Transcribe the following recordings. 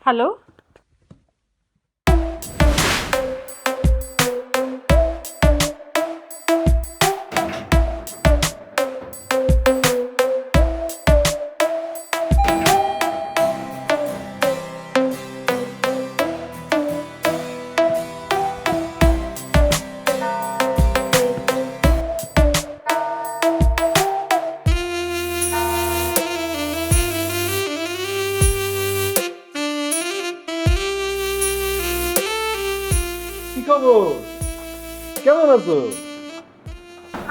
Hello. কি খবর? কেমন আছো?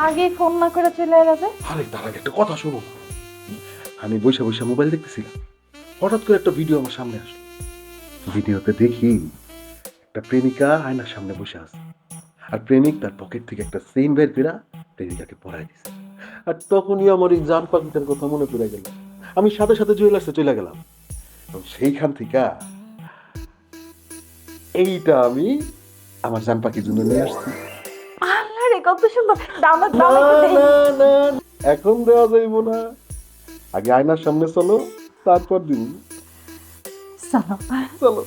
আগে ফোন না করে চলে এলে যে? আরে তার আগে একটা কথা শোনো। আমি বসে বসে মোবাইল দেখতেছিলাম, হঠাৎ করে একটা ভিডিও আমার সামনে আসলো। ভিডিওতে দেখি একটা প্রেমিকা আয়নার সামনে বসে আছে, আর প্রেমিক তার পকেট থেকে একটা চেইন বের করে প্রেমিকাকে পরাই দিছে। আর তখনই আমার এই জান পাখিটার কথা মনে পড়ে গেল। আমি সাথে সাথে জুয়েলার্সে চলে গেলাম, এবং সেইখান থেকে এইটা আমি আমার জান পাখির জন্য নিয়ে আসছি। আল্লাহ রে, কত সুন্দর! দাম না দাম একটু দেই। না না, এখন দেওয়া যাইব না। আগে আয়নার সামনে চলো, তারপর দিন। চলো। চলো।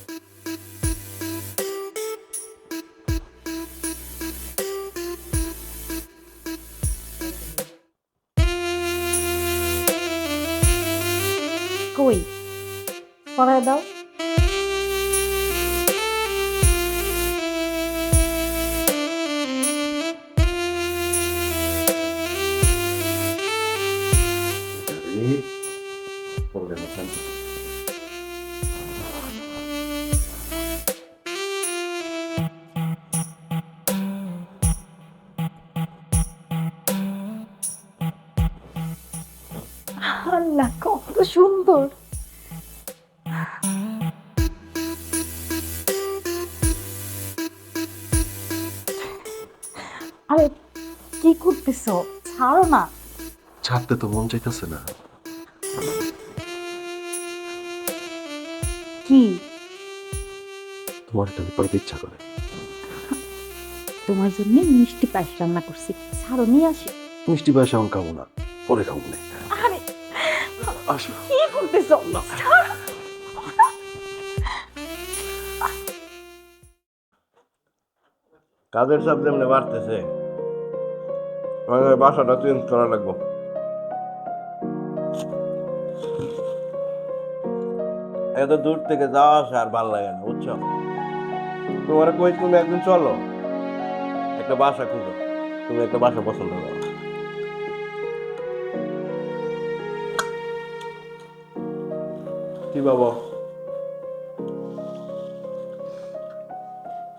কই পরায় দাও। আরে, পরে আমার জান পাখি। আল্লাহ, কত সুন্দর! আরে, কি করতেছো? ছাড়ো না। ছাড়তে তো মন চাইতেছে না। কি? তোমার এটা আমি পাইতে ইচ্ছা করে। তোমার জন্য মিষ্টি পায়েস রান্না করছি, ছাড়ো, নিয়ে আসি। মিষ্টি পায়েস এখন খাবো না, পরে খাবো না। আরে, আসো। কি করতেছো? ছাড়ো। কাজের চাপ যেমনি বাড়তেছে, আমাদের বাসাটা চেঞ্জ করা লাগবে। এত দূর থেকে যাওয়া আসা আর ভালো লাগে না, বুঝছো? তোমার কই তুমি একদিন চলো, একটা বাসা খুঁজো, তুমি একটা বাসা পছন্দ করো। কি বাবা?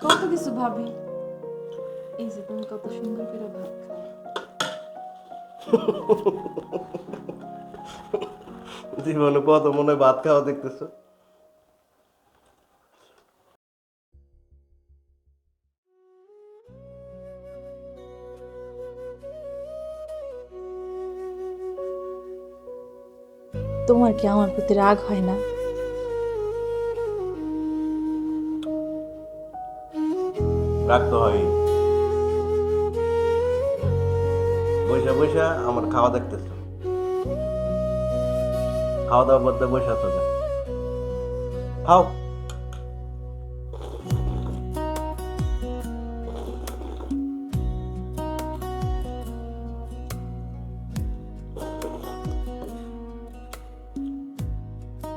কত কিছু ভাবি, এই যে তুমি কত সুন্দর করে ভাত খাও। জীবনে কত মনে হয় ভাত খাওয়া দেখতেছো। তোমার কি আমার প্রতি রাগ হয় না? রাখতে হয়, বৈশা বৈশা আমার খাওয়া দেখতেছো, খাওয়া দাওয়া করতে বসে আছো যে। খাও।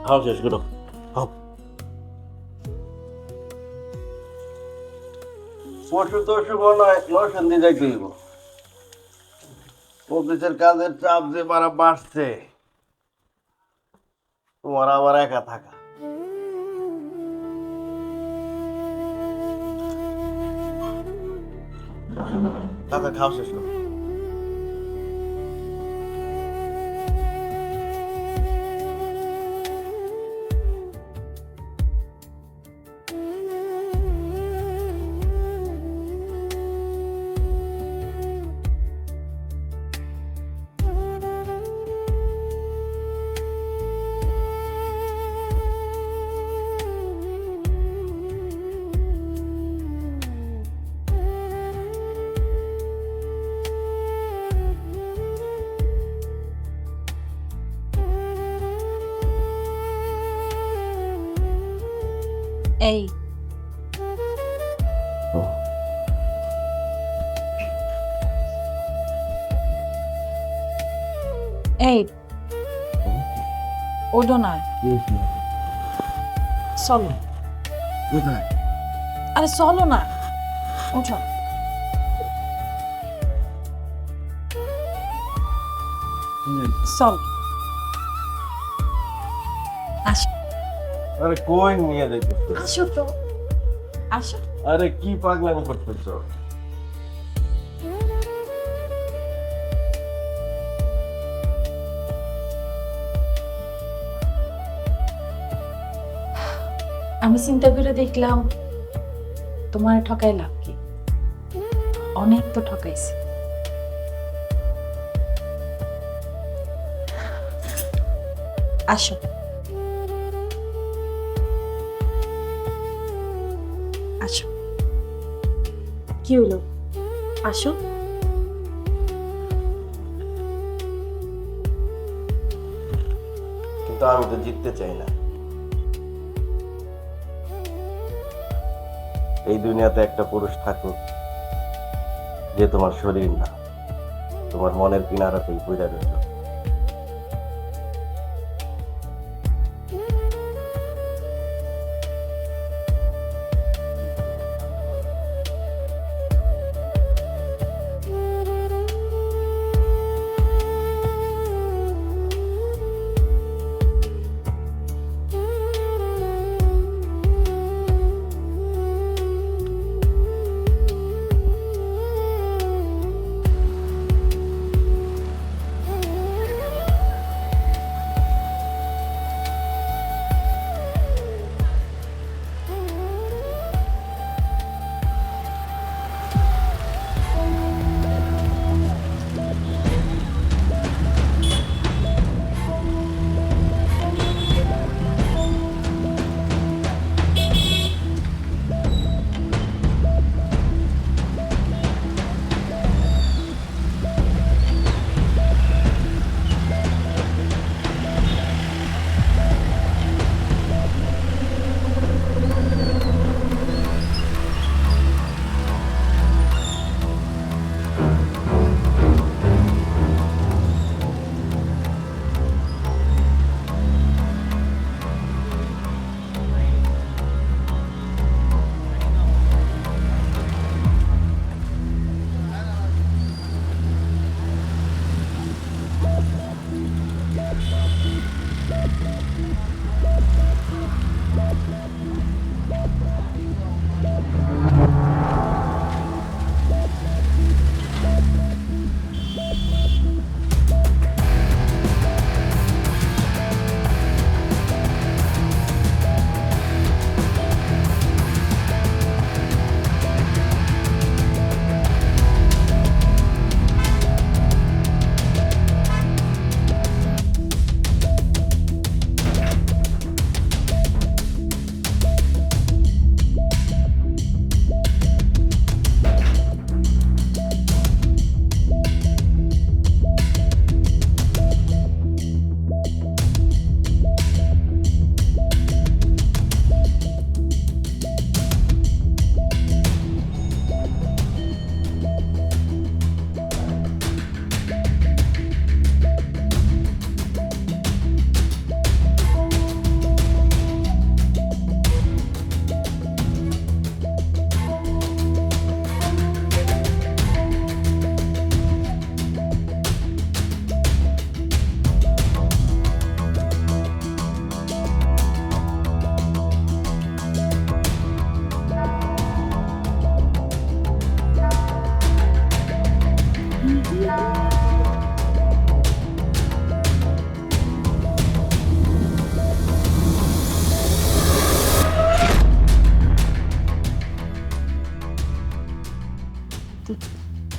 খাও, শেষ করো, খাও। পশু টশু মনে হয় লোশন দিয়ে যাইতে হইব। অফিসের কাজের চাপ যে মারা বাড়ছে, তোমার আবার একা থাকা। তাতে খাও, শেষ করো। এই এই ওঠো না, চলো। কোথায়? আরে চলো না, ওঠো। চল, আসো আরে কই নিয়ে যাইতেছ? আসো তো, আসো। আরে কি পাগলামি করতেছ? আমি চিন্তা করে দেখলাম তোমার ঠকাই লাভ কি, অনেক তো ঠকাইছে। আসো, আসো। কি হলো? আসো। কিন্তু আমি তো জিততে চাই না। এই দুনিয়াতে একটা পুরুষ থাকুক যে তোমার শরীর না, তোমার মনের কিনারাতেই পড়ে রইল।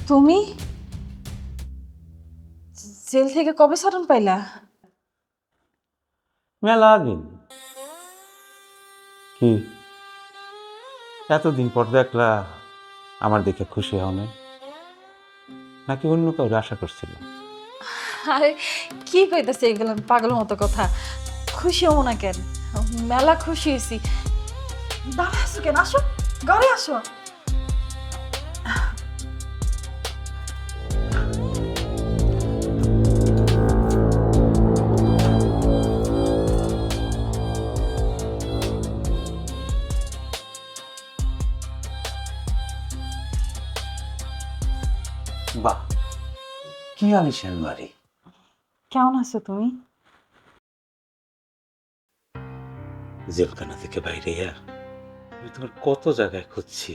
তুমি জেল থেকে কবে ছাড়ন পাইলা? মেলা দিন। কি এতদিন পর দেখলা, আমার দেখে খুশি হও নাই নাকি অন্য কাউকে আশা করছিল? আরে কি কইতাছে এগুলো পাগলের মতো কথা? খুশি হবো না কেন? মেলা খুশি হয়েছি। দাঁড়ায় আসো কেন? আসো, ঘরে আসো। বাহ, কি আলিশান বাড়ি। কেমন আছো তুমি? জেলখানা থেকে বাইরে আমি তোমার কত জায়গায় খুঁজছি,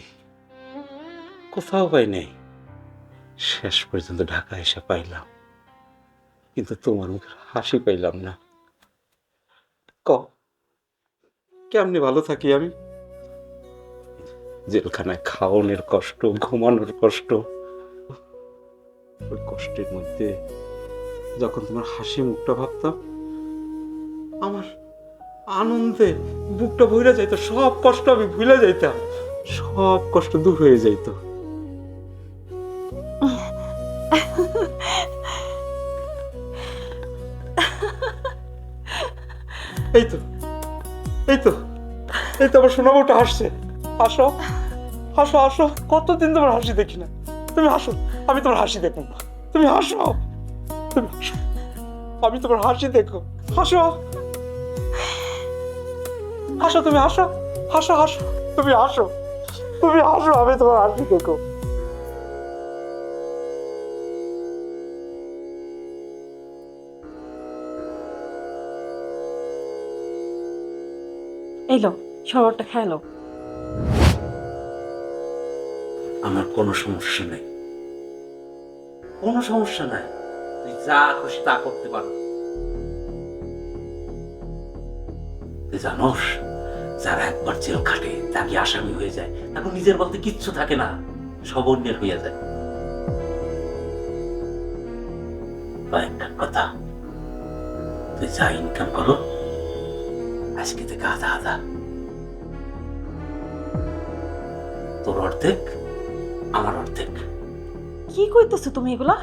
কোথাও পাই নাই। শেষ পর্যন্ত ঢাকা এসে পাইলাম, কিন্তু তোমার মুখের হাসি পাইলাম না। কেমনি ভালো থাকি আমি? জেলখানায় খাওয়ানোর কষ্ট, ঘুমানোর কষ্ট, ওই কষ্টের মধ্যে যখন তোমার হাসি মুখটা ভাবতাম, আমার আনন্দে বুকটা ভরে যাইতো, সব কষ্ট আমি ভুলে যাইতাম, সব কষ্ট দূর হয়ে যাইতো। এই তো এই তো এই তো আমার সোনা বউটা হাসছে। হাসো হাসো হাসো, কতদিন তোমার হাসি দেখি না। তুমি হাসো, আমি তোমার হাসি দেখো। তুমি হাসো, তুমি হাসো, আমি তোমার হাসি দেখো। হাসো হাসো, তুমি হাসো, হাসো হাসো, তুমি হাসো, তুমি হাসো, আমি তোমার হাসি দেখো। এলো, শরবতটা খেলো। আমার কোনো সমস্যা নেই, কোনো সমস্যা নাই, তুই যা খুশি তা করতে পারো। তুই জানোস, যারা একবার জেল খাটে তাকে আসামি হয়ে যায়, এখন নিজের বলতে কিচ্ছু থাকে না, সব অন্যের হয়ে যায়। বা একটা কথা, তুই যা ইনকাম করো আজকে থেকে আধা আধা, তোর অর্ধেক আমার অর্ধেক। কি কইতেছো তুমি এগুলা?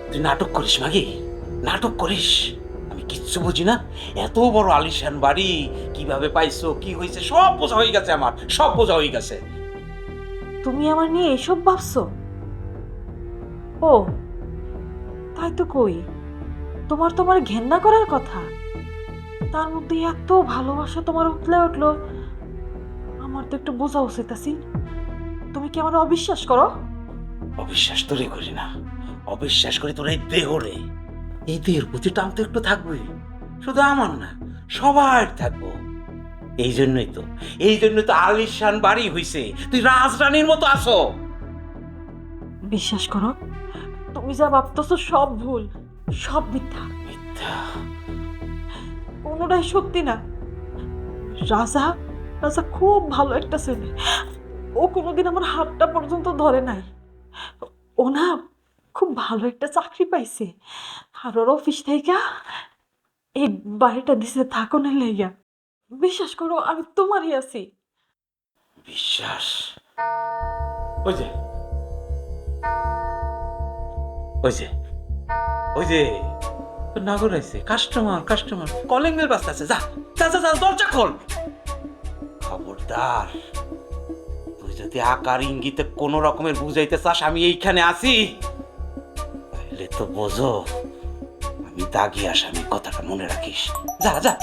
তুই নাটক করিস মাগি, নাটক করিস। আমি কিচ্ছু বুঝি না। এত বড় আলিশান বাড়ি কিভাবে পাইছো, কি হয়েছে, সব বোঝা হয়ে গেছে, আমার সব বোঝা হয়ে গেছে। তুমি আমার নিয়ে এসব ভাবছো? ও তাই তো কই, তোমার ঘেন্না করার কথা, তার মধ্যে এত ভালোবাসা তোমার উঠলো। আমার তো একটু বোঝা উচিত আছে। তুমি কি আমার অবিশ্বাস করো? অবিশ্বাস তোরে করি না, অবিশ্বাস করি তোর এই দেহ রে। এই দেহের প্রতি টান তো একটু থাকবে, শুধু আমার না, সবার থাকবো। এই জন্যই তো আলিশান বাড়ি হইছে, তুই রাজরানীর মতো আসো। বিশ্বাস করো, তুমি যা ভাবতেছো সব ভুল, সব মিথ্যা, মিথ্যা? কোনোটাই সত্যি না। রাজা রাজা খুব ভালো একটা ছেলে, ও কোনোদিন আমার হাতটা পর্যন্ত ধরে নাই। ও না খুব ভালো একটা চাকরি পাইছে, আর ওর অফিস থেকে এই বাড়িটা দিছে থাকনের লেগা। বিশ্বাস করো, আমি তোমারই আছি। বিশ্বাস? ওই যে ওই যে ওই যে তোর নাগর আছে, কাস্টমার কলিং বেল বাজতেছে, যা যা যা যা, দরজা খোল। খবরদার, তুই যদি আকার ইঙ্গিতে কোন রকমের বুঝাইতে চাস আমি এইখানে আছি, তাহলে তো বোঝো আমি দাগি আসামি, কথাটা মনে রাখিস। যা যা।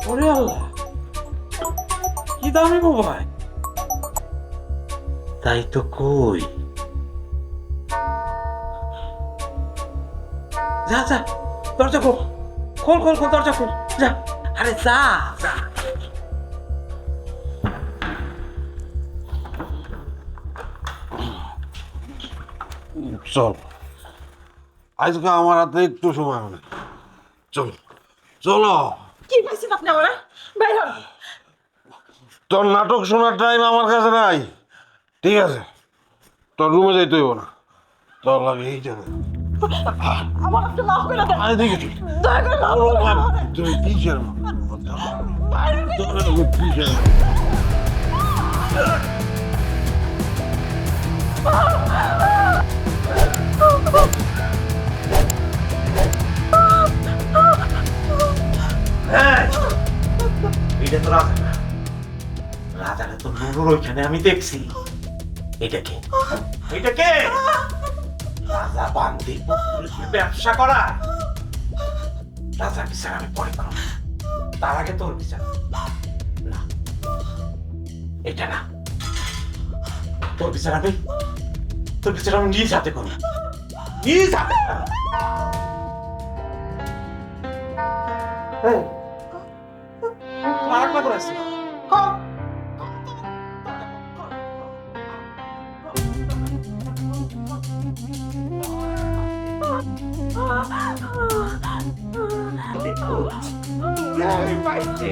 ওরে আল্লাহ, কি দামি মোবাইল! তাই তো কই, যা যা, দরজা খোল, খোল দরজা খোল, যা। আরে যা যা। চল, আজকে আমার হাতে একটু সময় হবে। চল, চলো। কি পাইছেন আপনি আমার? বের হন। তোর নাটক শোনার টাইম আমার কাছে নাই, ঠিক আছে? তোর রুমে যাইতে হইব না, তোর লাগে এই জায়গায়। আমার একটা মাফ করে দেন, আরে দেখি দয়া করে মাফ করে দেন আমারে। তুই কিসের কিসের এটা তো রাজা না, রাজারে তো নুরুর ওইখানে আমি দেখছি। এটা কে? এটা কে? রাজা বান্দির পুলিশের ব্যবসা করা। রাজার বিচার আমি পরে করব, তার আগে তোর বিচার। না, এটা না, তোর বিচার আমি নিজ হাতে করব, নিজ হাতে। আরেকটা করে আসছি। আমি পাইছি।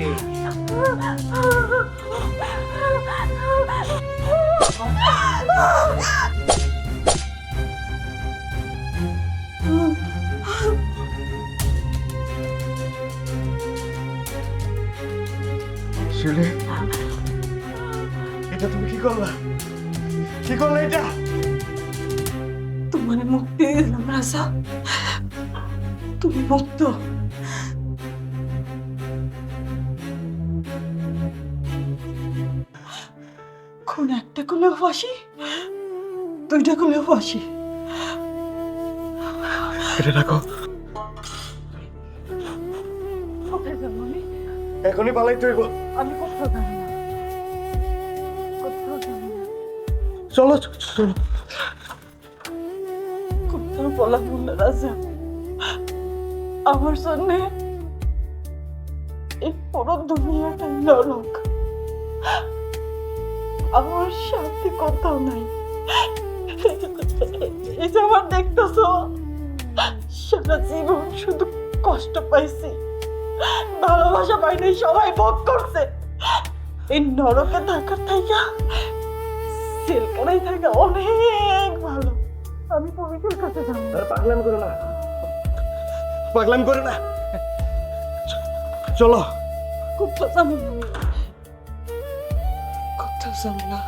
শিউলি, এটা তুমি কি করলা? কি করলা এটা? তোমার মুক্তি দিলাম রাজা, তুমি মুক্ত। খুন একটা করলেও ফাঁসি, দুইটা করলেও ফাঁসি। এটা রাখো, কোথায় যাবো আমি? এখনই পালাইতে হইব। আমি কোথাও জানি না, কোথাও জানি না, চলো চলো। কোথাও বলার না রাজা। আমার জন্যে এই পুরো দুনিয়াটাই নরক, আমার শান্তি কোথাও নাই। এই যে আমার দেখতেছো, সারা জীবন শুধু কষ্ট পাইছি, ভালোবাসা পাই নাই, সবাই ভোগ করছে। এই নরকে থাকার থেকে জেলখানায় থাকা অনেক ভালো। আমি পবিত্রের কাছে যাবো। পাগলামি করো না, পাগলামি করো না, চলো। কোথাও যাবো না, কোথাও যাবো না।